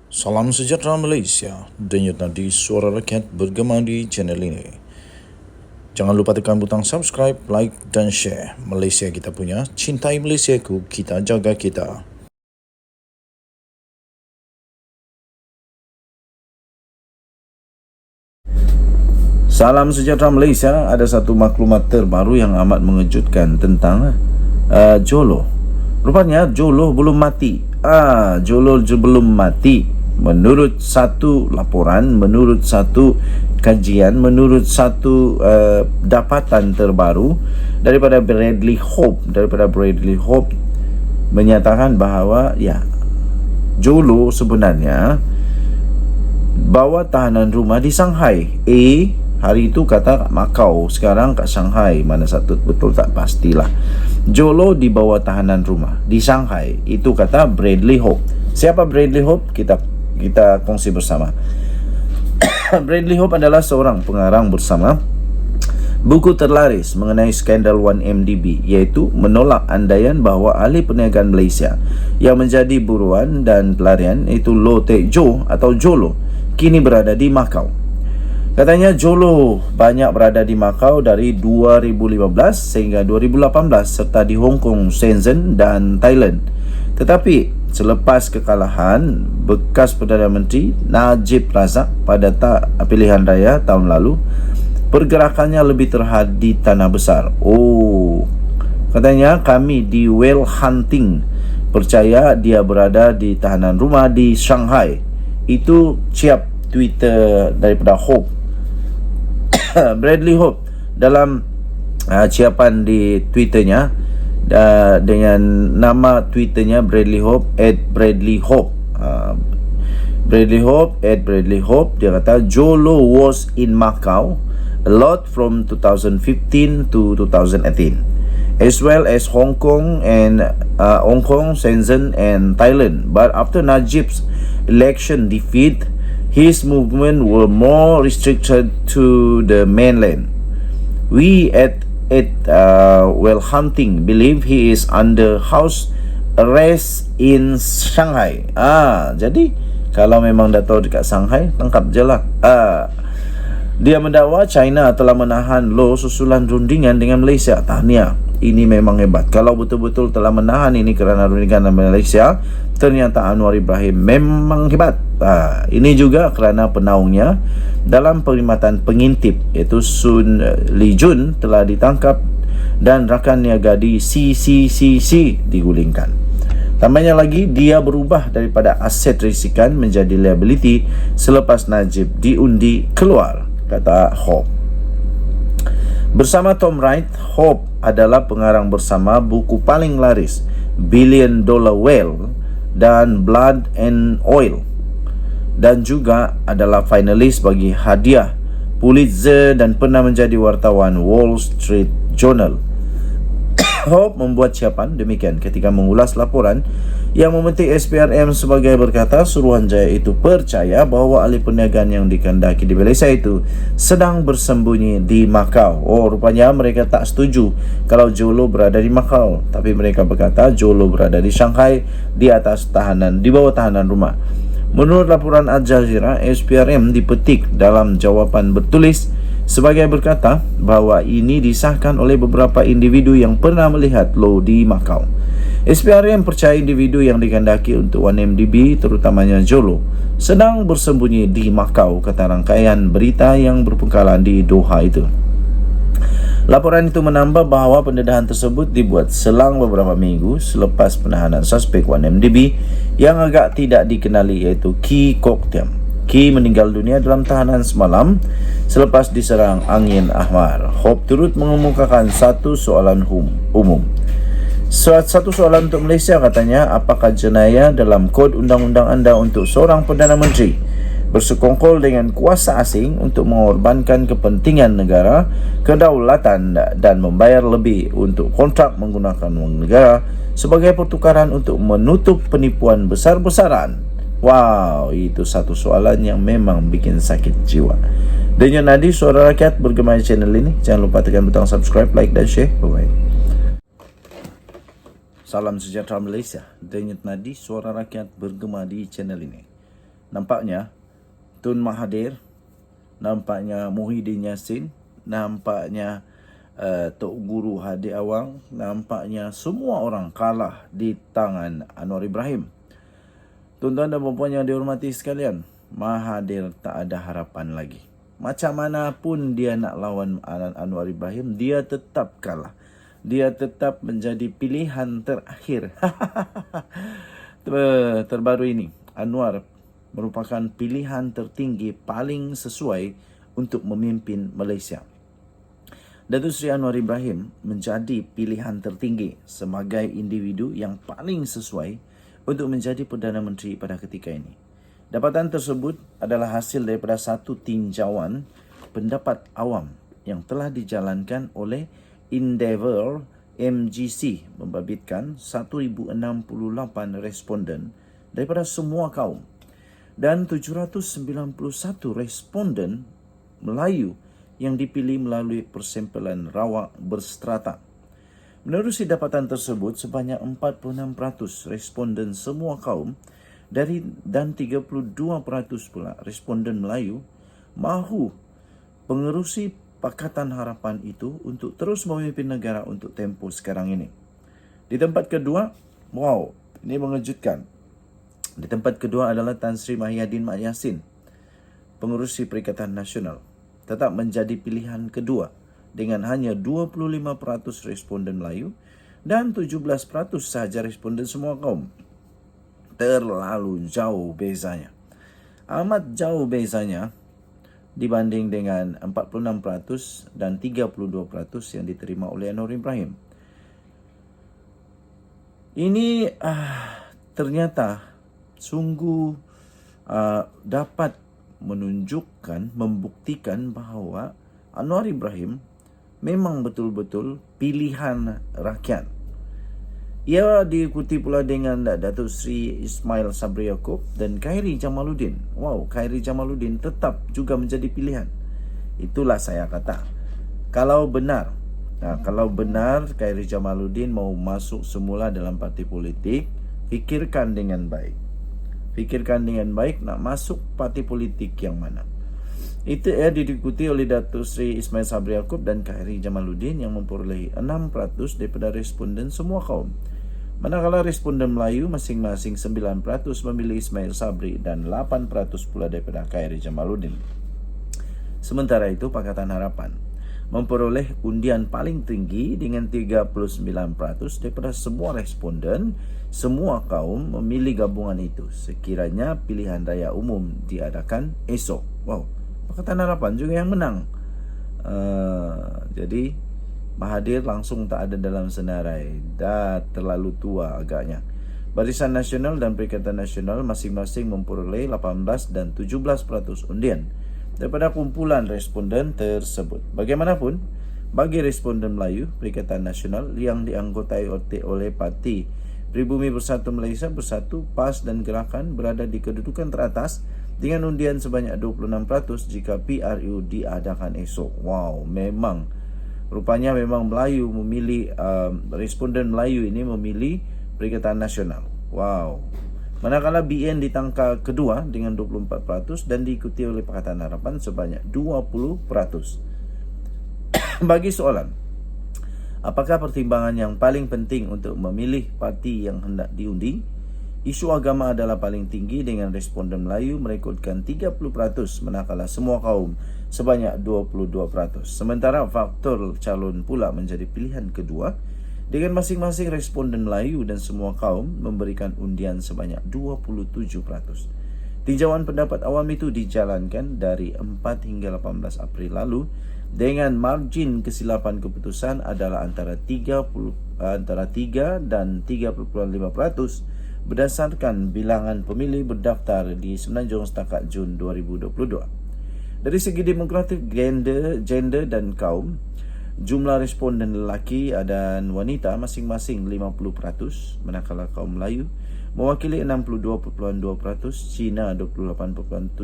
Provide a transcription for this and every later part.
Salam sejahtera Malaysia, denyut nadi suara rakyat bergema di channel ini. Jangan lupa tekan butang subscribe, like dan share. Malaysia kita punya, cintai Malaysiaku, kita jaga kita. Salam sejahtera Malaysia, ada satu maklumat terbaru yang amat mengejutkan tentang Jolo. Rupanya Jolo belum mati. Jolo belum mati. Menurut satu laporan, menurut satu kajian, menurut satu dapatan terbaru daripada Bradley Hope menyatakan bahawa Jolo sebenarnya bawa tahanan rumah di Shanghai. Hari itu kata Macau, sekarang kat Shanghai. Mana satu betul tak pastilah. Jolo dibawa tahanan rumah di Shanghai. Itu kata Bradley Hope. Siapa Bradley Hope? Kita kongsi bersama. Bradley Hope adalah seorang pengarang bersama buku terlaris mengenai skandal 1MDB, iaitu menolak andaian bahawa ahli perniagaan Malaysia yang menjadi buruan dan pelarian, iaitu Low Teck Jo atau Jolo, kini berada di Macau. Katanya Jolo banyak berada di Macau dari 2015 sehingga 2018 serta di Hong Kong, Shenzhen dan Thailand. Tetapi selepas kekalahan bekas Perdana Menteri Najib Razak pada pilihan raya tahun lalu, pergerakannya lebih terhad di tanah besar. Katanya kami di whale hunting, percaya dia berada di tahanan rumah di Shanghai. Itu ciap Twitter daripada Hope. Bradley Hope dalam ciapan di Twitternya dengan nama Twitternya Bradley Hope @Bradley Hope. Bradley Hope, dia kata Jolo was in Macau a lot from 2015 to 2018, as well as Hong Kong, Shenzhen and Thailand. But after Najib's election defeat, his movement were more restricted to the mainland. We at Whale Hunting believe he is under house arrest in Shanghai. Jadi kalau memang dah tahu dekat Shanghai, tangkap je lah. Dia mendakwa China telah menahan Low susulan rundingan dengan Malaysia. Tahniah, ini memang hebat. Kalau betul-betul telah menahan ini kerana rundingan dengan Malaysia, ternyata Anwar Ibrahim memang hebat. Ini juga kerana penaungnya dalam perkhidmatan pengintip, iaitu Sun Lee Jun, telah ditangkap dan rakan niaga di CCCC digulingkan. Tambahnya lagi, dia berubah daripada aset risikan menjadi liability selepas Najib diundi keluar, kata Hope. Bersama Tom Wright, Hope adalah pengarang bersama buku paling laris Billion Dollar Whale dan Blood and Oil, dan juga adalah finalis bagi hadiah Pulitzer dan pernah menjadi wartawan Wall Street Journal. Hope membuat ciapan demikian ketika mengulas laporan yang memetik SPRM sebagai berkata Suruhanjaya itu percaya bahawa ahli perniagaan yang dikehendaki di Malaysia itu sedang bersembunyi di Macau. Rupanya mereka tak setuju kalau Jolo berada di Macau, tapi mereka berkata Jolo berada di Shanghai di bawah tahanan rumah. Menurut laporan Al Jazeera, SPRM dipetik dalam jawapan bertulis sebagai berkata bahawa ini disahkan oleh beberapa individu yang pernah melihat Low di Macau. SPRM percaya individu yang dikehendaki untuk 1MDB, terutamanya Jolo, sedang bersembunyi di Macau, kata rangkaian berita yang berpengkalan di Doha itu. Laporan itu menambah bahawa pendedahan tersebut dibuat selang beberapa minggu selepas penahanan suspek 1MDB yang agak tidak dikenali, iaitu Kee Kok Thiam. Kee meninggal dunia dalam tahanan semalam selepas diserang angin ahmar. Hope turut mengemukakan satu soalan umum. Satu soalan untuk Malaysia, katanya, apakah jenayah dalam kod undang-undang anda untuk seorang Perdana Menteri bersekongkol dengan kuasa asing untuk mengorbankan kepentingan negara, kedaulatan dan membayar lebih untuk kontrak menggunakan wang negara sebagai pertukaran untuk menutup penipuan besar-besaran? Itu satu soalan yang memang bikin sakit jiwa. Denyut nadi suara rakyat bergema di channel ini. Jangan lupa tekan butang subscribe, like dan share. Bye-bye. Salam sejahtera Malaysia. Denyut nadi suara rakyat bergema di channel ini. nampaknya Tun Mahathir, nampaknya Muhyiddin Yassin, nampaknya Tok Guru Hadi Awang, nampaknya semua orang kalah di tangan Anwar Ibrahim. Tuan-tuan dan puan yang dihormati sekalian, Mahathir tak ada harapan lagi. Macam mana pun dia nak lawan Anwar Ibrahim, dia tetap kalah. Dia tetap menjadi pilihan terakhir. Terbaru ini, Anwar merupakan pilihan tertinggi paling sesuai untuk memimpin Malaysia. Datuk Seri Anwar Ibrahim menjadi pilihan tertinggi sebagai individu yang paling sesuai untuk menjadi Perdana Menteri pada ketika ini. Dapatan tersebut adalah hasil daripada satu tinjauan pendapat awam yang telah dijalankan oleh Endeavour MGC membabitkan 1068 responden daripada semua kaum dan 791 responden Melayu yang dipilih melalui persempelan rawak berstrata. Menerusi dapatan tersebut, sebanyak 46% responden semua kaum dan 32% pula responden Melayu mahu pengerusi Pakatan Harapan itu untuk terus memimpin negara untuk tempoh sekarang ini. Di tempat kedua, wow, ini mengejutkan. Di tempat kedua adalah Tan Sri Mahyadin Mat Yassin, pengerusi Perikatan Nasional, tetap menjadi pilihan kedua dengan hanya 25% responden Melayu dan 17% sahaja responden semua kaum. Terlalu jauh bezanya. Amat jauh bezanya dibanding dengan 46% dan 32% yang diterima oleh Anwar Ibrahim. Ini ternyata sungguh dapat menunjukkan, membuktikan bahawa Anwar Ibrahim memang betul-betul pilihan rakyat. Ia diikuti pula dengan Datuk Seri Ismail Sabri Yaakob dan Khairi Jamaluddin. Wow, Khairi Jamaluddin tetap juga menjadi pilihan. Itulah saya kata. Kalau benar Khairi Jamaluddin mau masuk semula dalam parti politik, fikirkan dengan baik. Fikirkan dengan baik nak masuk parti politik yang mana. Itu diikuti oleh Datuk Seri Ismail Sabri Yaakob dan Khairi Jamaluddin yang memperolehi 6% daripada responden semua kaum. Manakala responden Melayu masing-masing 9% memilih Ismail Sabri dan 8% pula daripada Khairi Jamaluddin. Sementara itu, Pakatan Harapan memperoleh undian paling tinggi dengan 39% daripada semua responden, semua kaum memilih gabungan itu sekiranya pilihan raya umum diadakan esok. Wow, Pakatan Harapan juga yang menang. Jadi Mahathir langsung tak ada dalam senarai. Dah terlalu tua agaknya. Barisan Nasional dan Perikatan Nasional masing-masing memperoleh 18 dan 17% undian daripada kumpulan responden tersebut. Bagaimanapun, bagi responden Melayu, Perikatan Nasional yang dianggotai oleh Parti Pribumi Bersatu Malaysia Bersatu, PAS dan Gerakan berada di kedudukan teratas dengan undian sebanyak 26% jika PRU diadakan esok. Wow, rupanya memang Melayu memilih, responden Melayu ini memilih Perikatan Nasional. Wow. Manakala BN ditangka kedua dengan 24% dan diikuti oleh Pakatan Harapan sebanyak 20%. Bagi soalan, apakah pertimbangan yang paling penting untuk memilih parti yang hendak diundi? Isu agama adalah paling tinggi dengan responden Melayu merekodkan 30%, manakala semua kaum sebanyak 22%. Sementara faktor calon pula menjadi pilihan kedua dengan masing-masing responden Melayu dan semua kaum memberikan undian sebanyak 27%. Tinjauan pendapat awam itu dijalankan dari 4 hingga 18 April lalu dengan margin kesilapan keputusan adalah antara 3 dan 3.5% berdasarkan bilangan pemilih berdaftar di Semenanjung setakat Jun 2022. Dari segi demografik, gender dan kaum, jumlah responden lelaki dan wanita masing-masing 50%, manakala kaum Melayu mewakili 62.2%, Cina 28.7%,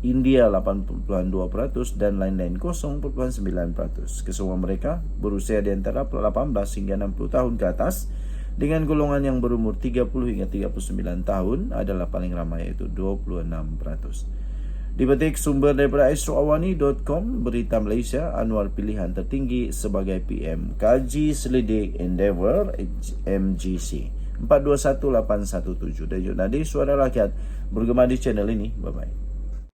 India 8.2% dan lain-lain 0.9%. Kesemua mereka berusia di antara 18 hingga 60 tahun ke atas dengan golongan yang berumur 30 hingga 39 tahun adalah paling ramai, iaitu 26%. Dipetik sumber daripada astroawani.com, Berita Malaysia, Anwar pilihan tertinggi sebagai PM. Kaji selidik Endeavour MGC 421817. Dan Nadir Suara Rakyat bergema di channel ini. Bye-bye.